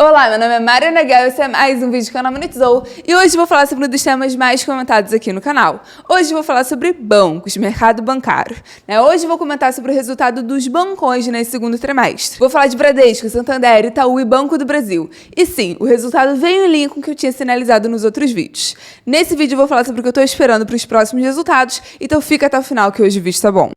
Olá, meu nome é Mariana Guel e esse é mais um vídeo do canal Monetizou e hoje vou falar sobre um dos temas mais comentados aqui no canal. Hoje vou falar sobre bancos, mercado bancário. Hoje vou comentar sobre o resultado dos bancões nesse segundo trimestre. Vou falar de Bradesco, Santander, Itaú e Banco do Brasil. E sim, o resultado veio em linha com o que eu tinha sinalizado nos outros vídeos. Nesse vídeo eu vou falar sobre o que eu estou esperando para os próximos resultados, então fica até o final que hoje o vídeo tá bom.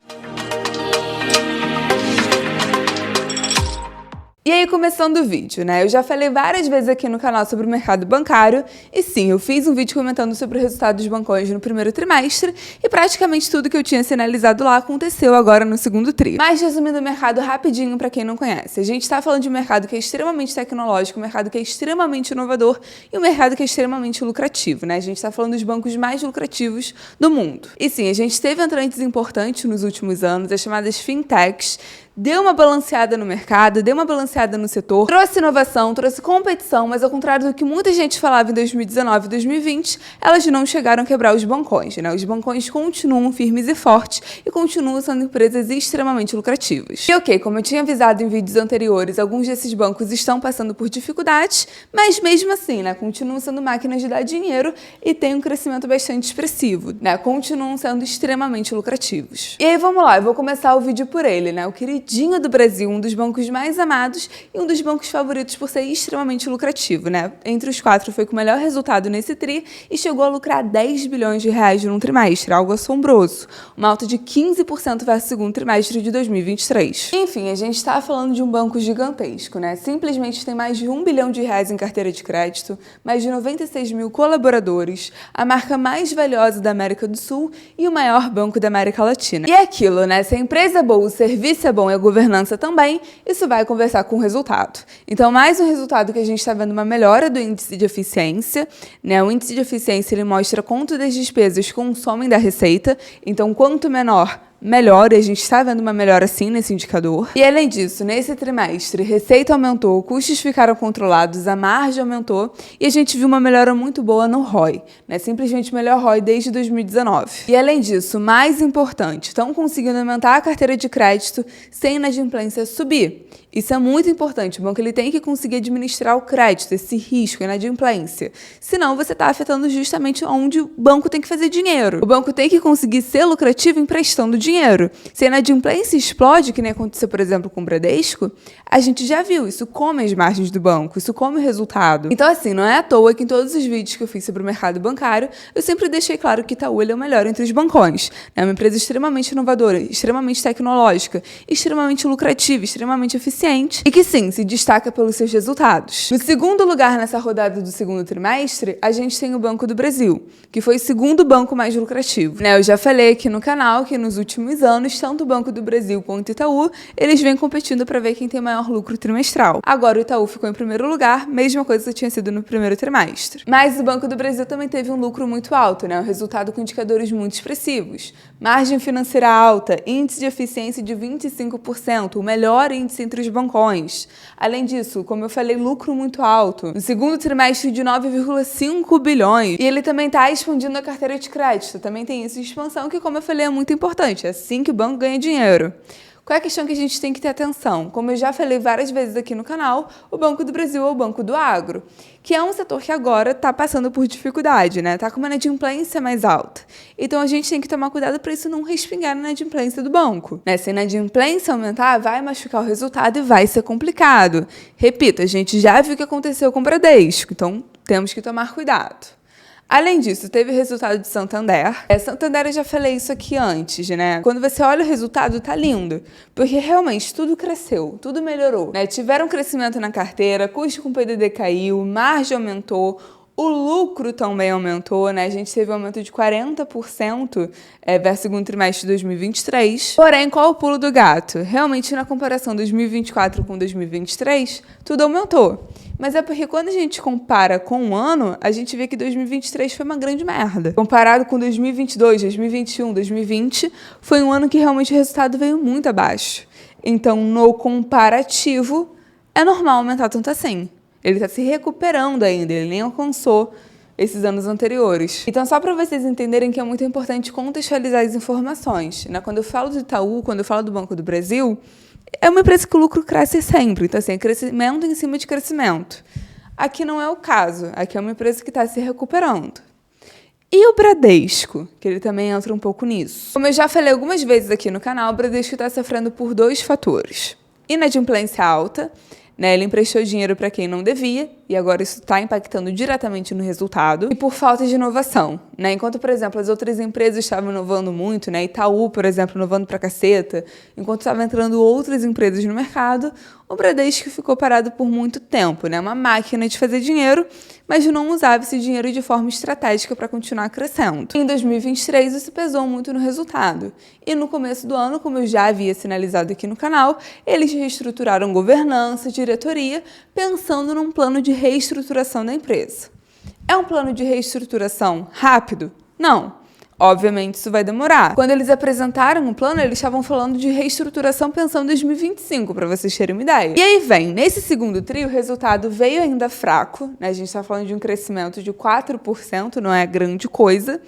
E aí, começando o vídeo, eu já falei várias vezes aqui no canal sobre o mercado bancário, e sim, eu fiz um vídeo comentando sobre o resultado dos bancões no primeiro trimestre, e praticamente tudo que eu tinha sinalizado lá aconteceu agora no segundo tri. Mas resumindo o mercado rapidinho para quem não conhece, a gente está falando de um mercado que é extremamente tecnológico, um mercado que é extremamente inovador e um mercado que é extremamente lucrativo, A gente está falando dos bancos mais lucrativos do mundo. E sim, a gente teve entrantes importantes nos últimos anos, as chamadas fintechs, deu uma balanceada no mercado, deu uma balanceada no setor, trouxe inovação, trouxe competição, mas ao contrário do que muita gente falava em 2019 e 2020, elas não chegaram a quebrar os bancões, Os bancões continuam firmes e fortes e continuam sendo empresas extremamente lucrativas. E ok, como eu tinha avisado em vídeos anteriores, alguns desses bancos estão passando por dificuldades, mas mesmo assim, continuam sendo máquinas de dar dinheiro e têm um crescimento bastante expressivo, Continuam sendo extremamente lucrativos. E aí vamos lá, eu vou começar o vídeo por ele, o queridinho do Brasil, um dos bancos mais amados e um dos bancos favoritos por ser extremamente lucrativo, Entre os quatro foi com o melhor resultado nesse tri e chegou a lucrar 10 bilhões de reais num trimestre, algo assombroso, uma alta de 15% versus o segundo trimestre de 2023. Enfim, a gente está falando de um banco gigantesco, Simplesmente tem mais de 1 bilhão de reais em carteira de crédito, mais de 96 mil colaboradores, a marca mais valiosa da América do Sul e o maior banco da América Latina. E é aquilo, Se a empresa é boa, o serviço é bom e a governança também, isso vai conversar com o resultado. Então, mais um resultado que a gente está vendo uma melhora do índice de eficiência, O índice de eficiência, ele mostra quanto das despesas consomem da receita, então quanto menor, melhor, e a gente está vendo uma melhora sim nesse indicador. E além disso, nesse trimestre, receita aumentou, custos ficaram controlados, a margem aumentou e a gente viu uma melhora muito boa no ROI, Simplesmente melhor ROI desde 2019. E além disso, mais importante, estão conseguindo aumentar a carteira de crédito sem inadimplência subir. Isso é muito importante, o banco ele tem que conseguir administrar o crédito, esse risco, a inadimplência. Senão você está afetando justamente onde o banco tem que fazer dinheiro. O banco tem que conseguir ser lucrativo emprestando dinheiro. Se a inadimplência explode, que nem aconteceu, por exemplo, com o Bradesco, a gente já viu, isso come as margens do banco, isso come o resultado. Então, assim, não é à toa que em todos os vídeos que eu fiz sobre o mercado bancário, eu sempre deixei claro que Itaú ele é o melhor entre os bancões. É uma empresa extremamente inovadora, extremamente tecnológica, extremamente lucrativa, extremamente eficiente e que sim, se destaca pelos seus resultados. No segundo lugar nessa rodada do segundo trimestre, a gente tem o Banco do Brasil, que foi o segundo banco mais lucrativo. Eu já falei aqui no canal que nos últimos anos, tanto o Banco do Brasil quanto o Itaú, eles vêm competindo para ver quem tem maior lucro trimestral. Agora o Itaú ficou em primeiro lugar, mesma coisa que tinha sido no primeiro trimestre. Mas o Banco do Brasil também teve um lucro muito alto, um resultado com indicadores muito expressivos. Margem financeira alta, índice de eficiência de 25%, o melhor índice entre os bancões. Além disso, como eu falei, lucro muito alto. No segundo trimestre de 9,5 bilhões. E ele também está expandindo a carteira de crédito. Também tem isso de expansão, que como eu falei, é muito importante. É assim que o banco ganha dinheiro. Qual é a questão que a gente tem que ter atenção? Como eu já falei várias vezes aqui no canal, o Banco do Brasil é o Banco do Agro, que é um setor que agora está passando por dificuldade, Está com uma inadimplência mais alta. Então, a gente tem que tomar cuidado para isso não respingar na inadimplência do banco. Se a inadimplência aumentar, vai machucar o resultado e vai ser complicado. Repito, a gente já viu o que aconteceu com o Bradesco, então temos que tomar cuidado. Além disso, teve o resultado de Santander. Santander, eu já falei isso aqui antes, Quando você olha o resultado, tá lindo. Porque realmente tudo cresceu, tudo melhorou, Tiveram crescimento na carteira, custo com PDD caiu, margem aumentou, o lucro também aumentou, A gente teve um aumento de 40% versus o segundo trimestre de 2023. Porém, qual o pulo do gato? Realmente, na comparação 2024 com 2023, tudo aumentou. Mas é porque quando a gente compara com um ano, a gente vê que 2023 foi uma grande merda. Comparado com 2022, 2021, 2020, foi um ano que realmente o resultado veio muito abaixo. Então, no comparativo, é normal aumentar tanto assim. Ele está se recuperando ainda, ele nem alcançou esses anos anteriores. Então, só para vocês entenderem que é muito importante contextualizar as informações, Quando eu falo do Itaú, quando eu falo do Banco do Brasil, é uma empresa que o lucro cresce sempre. Então, assim, é crescimento em cima de crescimento. Aqui não é o caso. Aqui é uma empresa que está se recuperando. E o Bradesco, que ele também entra um pouco nisso. Como eu já falei algumas vezes aqui no canal, o Bradesco está sofrendo por 2 fatores. Inadimplência alta, né? Ele emprestou dinheiro para quem não devia, e agora isso está impactando diretamente no resultado, e por falta de inovação, né? Enquanto, por exemplo, as outras empresas estavam inovando muito, né? Itaú, por exemplo, inovando pra caceta, enquanto estavam entrando outras empresas no mercado, o Bradesco ficou parado por muito tempo, né? Uma máquina de fazer dinheiro, mas não usava esse dinheiro de forma estratégica para continuar crescendo. Em 2023, isso pesou muito no resultado. E no começo do ano, como eu já havia sinalizado aqui no canal, eles reestruturaram governança, diretoria, pensando num plano de reestruturação da empresa. É um plano de reestruturação rápido? Não. Obviamente, isso vai demorar. Quando eles apresentaram o plano, eles estavam falando de reestruturação pensando em 2025, para vocês terem uma ideia. E aí vem, nesse segundo tri, o resultado veio ainda fraco, né? A gente está falando de um crescimento de 4%, não é grande coisa,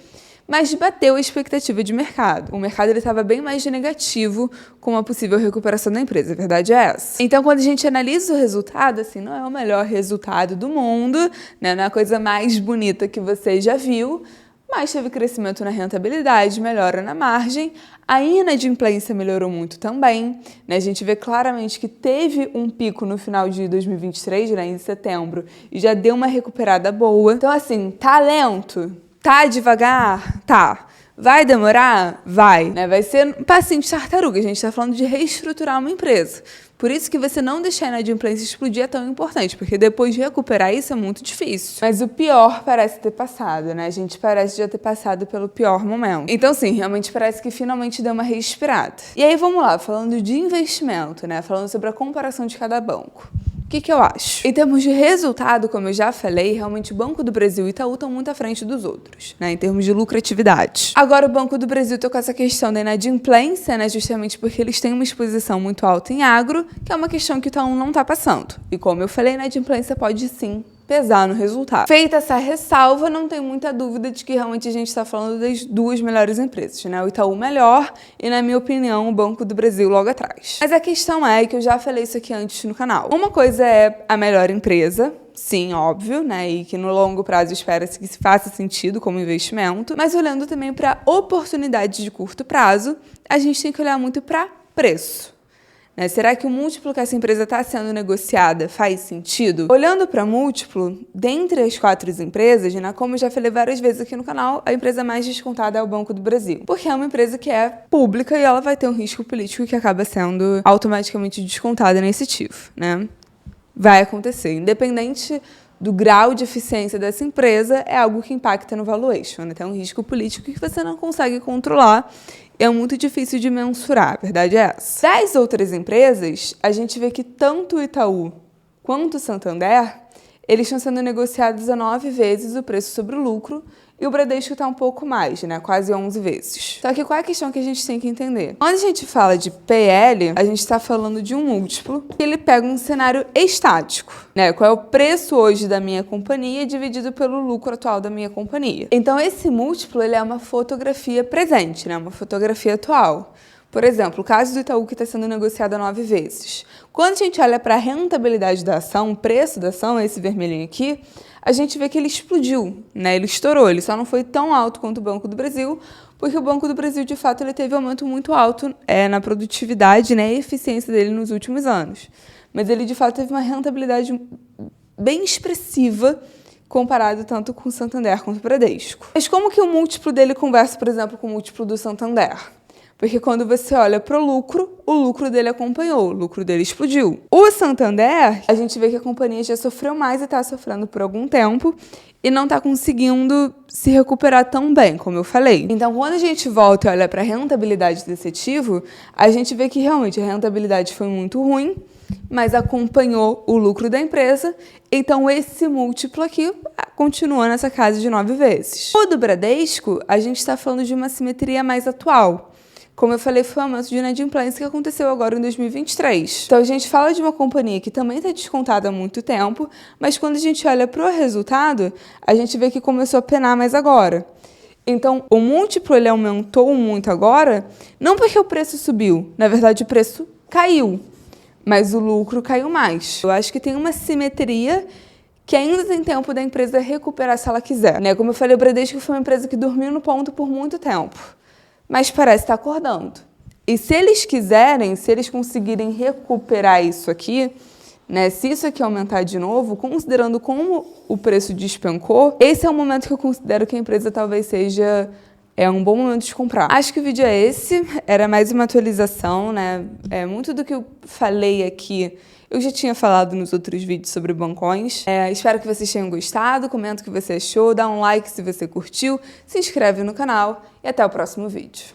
mas bateu a expectativa de mercado. O mercado estava bem mais negativo com uma possível recuperação da empresa, a verdade é essa. Então, quando a gente analisa o resultado, assim, não é o melhor resultado do mundo, né? Não é a coisa mais bonita que você já viu, mas teve crescimento na rentabilidade, melhora na margem, a inadimplência melhorou muito também, né? A gente vê claramente que teve um pico no final de 2023, né, em setembro, e já deu uma recuperada boa. Então, assim, tá lento? Tá devagar? Tá. Vai demorar? Vai. Né? Vai ser um passinho de tartaruga, a gente tá falando de reestruturar uma empresa. Por isso que você não deixar a inadimplência explodir é tão importante, porque depois de recuperar isso é muito difícil. Mas o pior parece ter passado, né? A gente parece já ter passado pelo pior momento. Então, sim, realmente parece que finalmente deu uma respirada. E aí, vamos lá, falando de investimento, né? Falando sobre a comparação de cada banco. O que eu acho? Em termos de resultado, como eu já falei, realmente o Banco do Brasil e o Itaú estão muito à frente dos outros, né, em termos de lucratividade. Agora, o Banco do Brasil está com essa questão da inadimplência, né, justamente porque eles têm uma exposição muito alta em agro, que é uma questão que o Itaú não está passando. E como eu falei, a inadimplência pode sim pesar no resultado. Feita essa ressalva, não tem muita dúvida de que realmente a gente está falando das 2 melhores empresas, né? O Itaú melhor e, na minha opinião, o Banco do Brasil logo atrás. Mas a questão é que eu já falei isso aqui antes no canal. Uma coisa é a melhor empresa, sim, óbvio, né? E que no longo prazo espera-se que se faça sentido como investimento, mas olhando também para oportunidades de curto prazo, a gente tem que olhar muito para preço. Né? Será que o múltiplo que essa empresa está sendo negociada faz sentido? Olhando para múltiplo, dentre as 4 empresas, né, como eu já falei várias vezes aqui no canal, a empresa mais descontada é o Banco do Brasil. Porque é uma empresa que é pública e ela vai ter um risco político que acaba sendo automaticamente descontada nesse TIF, né? Vai acontecer. Independente do grau de eficiência dessa empresa, é algo que impacta no valuation, né? Tem um risco político que você não consegue controlar. É muito difícil de mensurar, a verdade é essa. Das outras empresas, a gente vê que tanto o Itaú quanto o Santander, eles estão sendo negociados a 9 vezes o preço sobre o lucro, e o Bradesco está um pouco mais, né? Quase 11 vezes. Só que qual é a questão que a gente tem que entender? Quando a gente fala de PL, a gente está falando de um múltiplo que ele pega um cenário estático, né? Qual é o preço hoje da minha companhia dividido pelo lucro atual da minha companhia. Então, esse múltiplo, ele é uma fotografia presente, né? Uma fotografia atual. Por exemplo, o caso do Itaú que está sendo negociado a 9 vezes. Quando a gente olha para a rentabilidade da ação, o preço da ação, esse vermelhinho aqui, a gente vê que ele explodiu, né? Ele estourou, ele só não foi tão alto quanto o Banco do Brasil, porque o Banco do Brasil, de fato, ele teve um aumento muito alto na produtividade, né, e eficiência dele nos últimos anos. Mas ele, de fato, teve uma rentabilidade bem expressiva comparado tanto com o Santander quanto o Bradesco. Mas como que o múltiplo dele conversa, por exemplo, com o múltiplo do Santander? Porque quando você olha para o lucro dele acompanhou, o lucro dele explodiu. O Santander, a gente vê que a companhia já sofreu mais e está sofrendo por algum tempo e não está conseguindo se recuperar tão bem, como eu falei. Então, quando a gente volta e olha para a rentabilidade desse ativo, a gente vê que realmente a rentabilidade foi muito ruim, mas acompanhou o lucro da empresa, então esse múltiplo aqui continua nessa casa de 9 vezes. O do Bradesco, a gente está falando de uma simetria mais atual. Como eu falei, foi o aumento de inadimplência que aconteceu agora em 2023. Então, a gente fala de uma companhia que também está descontada há muito tempo, mas quando a gente olha para o resultado, a gente vê que começou a penar mais agora. Então, o múltiplo ele aumentou muito agora, não porque o preço subiu, na verdade o preço caiu. mas o lucro caiu mais. Eu acho que tem uma simetria que ainda tem tempo da empresa recuperar se ela quiser, né? Como eu falei, o Bradesco foi uma empresa que dormiu no ponto por muito tempo, mas parece estar acordando. E se eles quiserem, se eles conseguirem recuperar isso aqui, né, se isso aqui aumentar de novo, considerando como o preço despencou, esse é o momento que eu considero que a empresa talvez seja um bom momento de comprar. Acho que o vídeo é esse, era mais uma atualização, né? Muito do que eu falei aqui eu já tinha falado nos outros vídeos sobre bancões. Espero que vocês tenham gostado, comenta o que você achou, dá um like se você curtiu, se inscreve no canal e até o próximo vídeo.